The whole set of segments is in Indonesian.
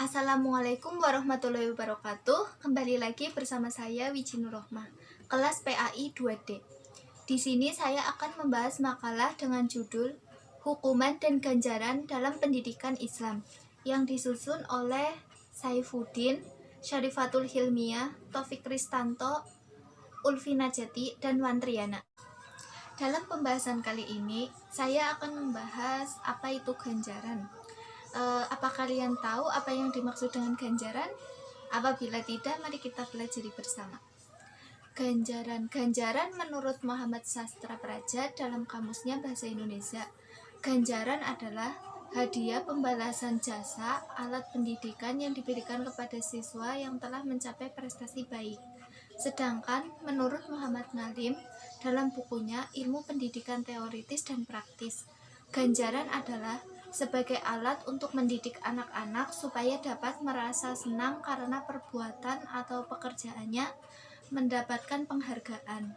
Assalamualaikum warahmatullahi wabarakatuh. Kembali lagi bersama saya Wiji Nurrohmah, kelas PAI 2D. Di sini saya akan membahas makalah dengan judul Hukuman dan Ganjaran dalam Pendidikan Islam yang disusun oleh Saifuddin, Syarifatul Hilmiah, Taufik Kristanto, Ulfi Najati, dan Wantriana. Dalam pembahasan kali ini, saya akan membahas apa itu ganjaran. Apa kalian tahu apa yang dimaksud dengan ganjaran? Apabila tidak, mari kita pelajari bersama. Ganjaran menurut Muhammad Sastra Praja dalam kamusnya Bahasa Indonesia, ganjaran adalah hadiah pembalasan jasa alat pendidikan yang diberikan kepada siswa yang telah mencapai prestasi baik. Sedangkan menurut Muhammad Ngalim dalam bukunya Ilmu Pendidikan Teoritis dan Praktis, ganjaran adalah sebagai alat untuk mendidik anak-anak supaya dapat merasa senang karena perbuatan atau pekerjaannya mendapatkan penghargaan.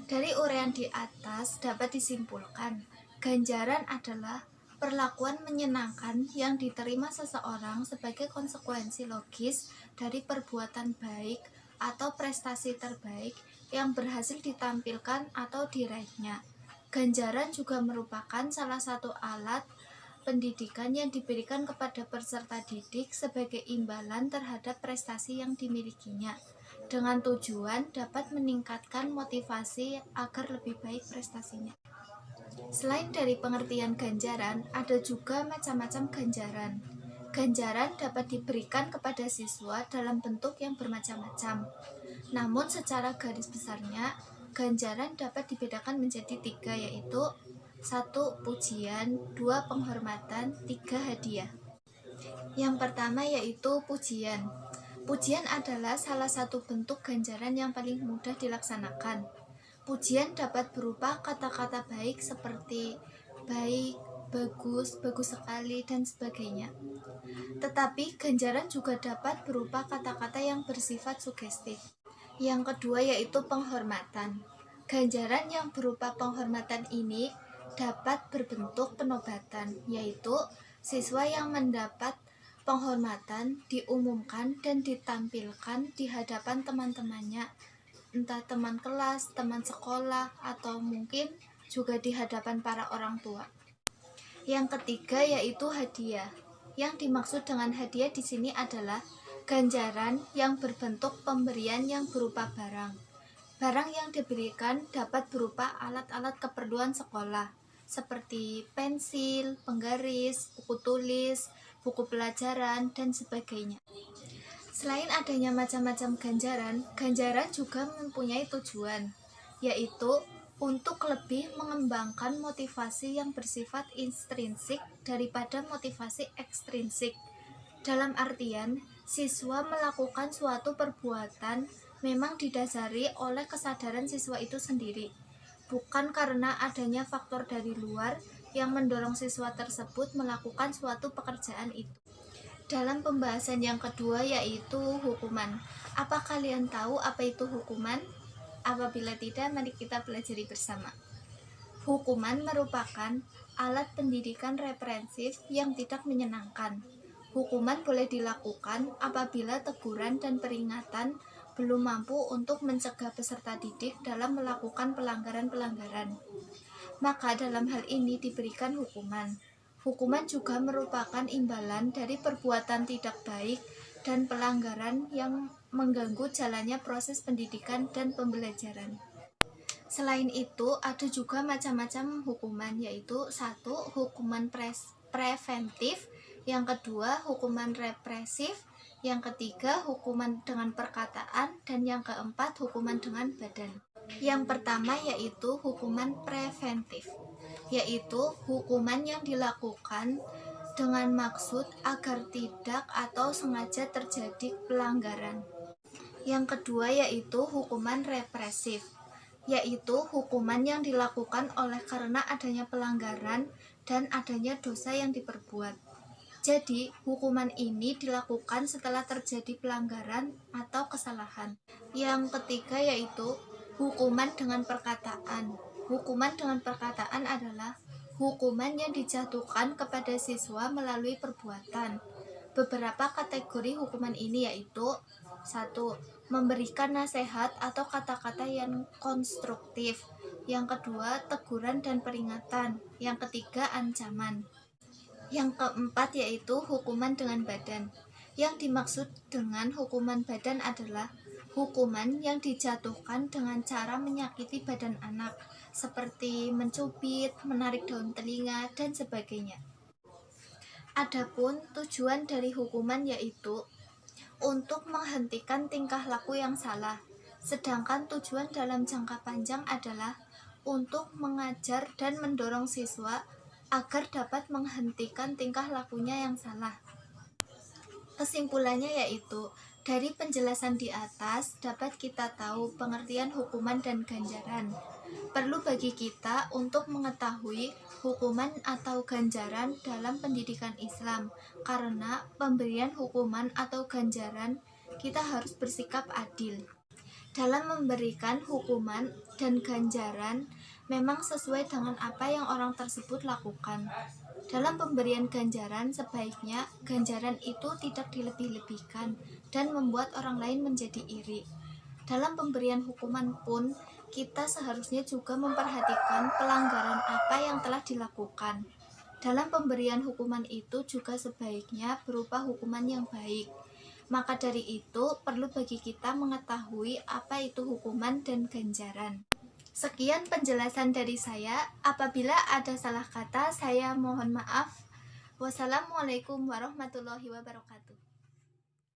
Dari uraian di atas dapat disimpulkan, ganjaran adalah perlakuan menyenangkan yang diterima seseorang sebagai konsekuensi logis dari perbuatan baik atau prestasi terbaik yang berhasil ditampilkan atau diraihnya. Ganjaran juga merupakan salah satu alat pendidikan yang diberikan kepada peserta didik sebagai imbalan terhadap prestasi yang dimilikinya, dengan tujuan dapat meningkatkan motivasi agar lebih baik prestasinya. Selain dari pengertian ganjaran, ada juga macam-macam ganjaran. Ganjaran dapat diberikan kepada siswa dalam bentuk yang bermacam-macam. Namun secara garis besarnya, ganjaran dapat dibedakan menjadi 3, yaitu 1. Pujian, 2. Penghormatan, 3. Hadiah. Yang pertama yaitu pujian. Pujian adalah salah satu bentuk ganjaran yang paling mudah dilaksanakan. Pujian dapat berupa kata-kata baik seperti baik, bagus, bagus sekali, dan sebagainya. Tetapi ganjaran juga dapat berupa kata-kata yang bersifat sugestif. Yang kedua yaitu penghormatan. Ganjaran yang berupa penghormatan ini dapat berbentuk penobatan, yaitu siswa yang mendapat penghormatan diumumkan dan ditampilkan di hadapan teman-temannya, entah teman kelas, teman sekolah, atau mungkin juga di hadapan para orang tua. Yang ketiga yaitu hadiah. Yang dimaksud dengan hadiah di sini adalah ganjaran yang berbentuk pemberian yang berupa barang. Barang yang diberikan dapat berupa alat-alat keperluan sekolah, seperti pensil, penggaris, buku tulis, buku pelajaran, dan sebagainya. Selain adanya macam-macam ganjaran, ganjaran juga mempunyai tujuan, yaitu untuk lebih mengembangkan motivasi yang bersifat intrinsik daripada motivasi ekstrinsik. Dalam artian, siswa melakukan suatu perbuatan memang didasari oleh kesadaran siswa itu sendiri, bukan karena adanya faktor dari luar yang mendorong siswa tersebut melakukan suatu pekerjaan itu. Dalam pembahasan yang kedua yaitu hukuman. Apa kalian tahu apa itu hukuman? Apabila tidak, mari kita pelajari bersama. Hukuman merupakan alat pendidikan represif yang tidak menyenangkan. Hukuman boleh dilakukan apabila teguran dan peringatan belum mampu untuk mencegah peserta didik dalam melakukan pelanggaran-pelanggaran. Maka dalam hal ini diberikan hukuman. Hukuman juga merupakan imbalan dari perbuatan tidak baik dan pelanggaran yang mengganggu jalannya proses pendidikan dan pembelajaran. Selain itu, ada juga macam-macam hukuman, yaitu 1. Hukuman preventif, yang kedua hukuman represif, yang ketiga hukuman dengan perkataan, dan yang keempat hukuman dengan badan. Yang pertama yaitu hukuman preventif, yaitu hukuman yang dilakukan dengan maksud agar tidak atau sengaja terjadi pelanggaran. Yang kedua yaitu hukuman represif, yaitu hukuman yang dilakukan oleh karena adanya pelanggaran dan adanya dosa yang diperbuat. Jadi, hukuman ini dilakukan setelah terjadi pelanggaran atau kesalahan. Yang ketiga yaitu hukuman dengan perkataan. Hukuman dengan perkataan adalah hukuman yang dijatuhkan kepada siswa melalui perbuatan. Beberapa kategori hukuman ini yaitu: 1. Memberikan nasihat atau kata-kata yang konstruktif. Yang kedua, teguran dan peringatan. Yang ketiga, ancaman. Yang keempat yaitu hukuman dengan badan. Yang dimaksud dengan hukuman badan adalah hukuman yang dijatuhkan dengan cara menyakiti badan anak, seperti mencubit, menarik daun telinga, dan sebagainya. Adapun tujuan dari hukuman yaitu untuk menghentikan tingkah laku yang salah, sedangkan tujuan dalam jangka panjang adalah untuk mengajar dan mendorong siswa agar dapat menghentikan tingkah lakunya yang salah. Kesimpulannya yaitu, dari penjelasan di atas dapat kita tahu pengertian hukuman dan ganjaran. Perlu bagi kita untuk mengetahui hukuman atau ganjaran dalam pendidikan Islam, karena pemberian hukuman atau ganjaran kita harus bersikap adil. Dalam memberikan hukuman dan ganjaran memang sesuai dengan apa yang orang tersebut lakukan. Dalam pemberian ganjaran, sebaiknya ganjaran itu tidak dilebih-lebihkan dan membuat orang lain menjadi iri. Dalam pemberian hukuman pun, kita seharusnya juga memperhatikan pelanggaran apa yang telah dilakukan. Dalam pemberian hukuman itu juga sebaiknya berupa hukuman yang baik. Maka dari itu, perlu bagi kita mengetahui apa itu hukuman dan ganjaran. Sekian penjelasan dari saya. Apabila ada salah kata, saya mohon maaf. Wassalamualaikum warahmatullahi wabarakatuh.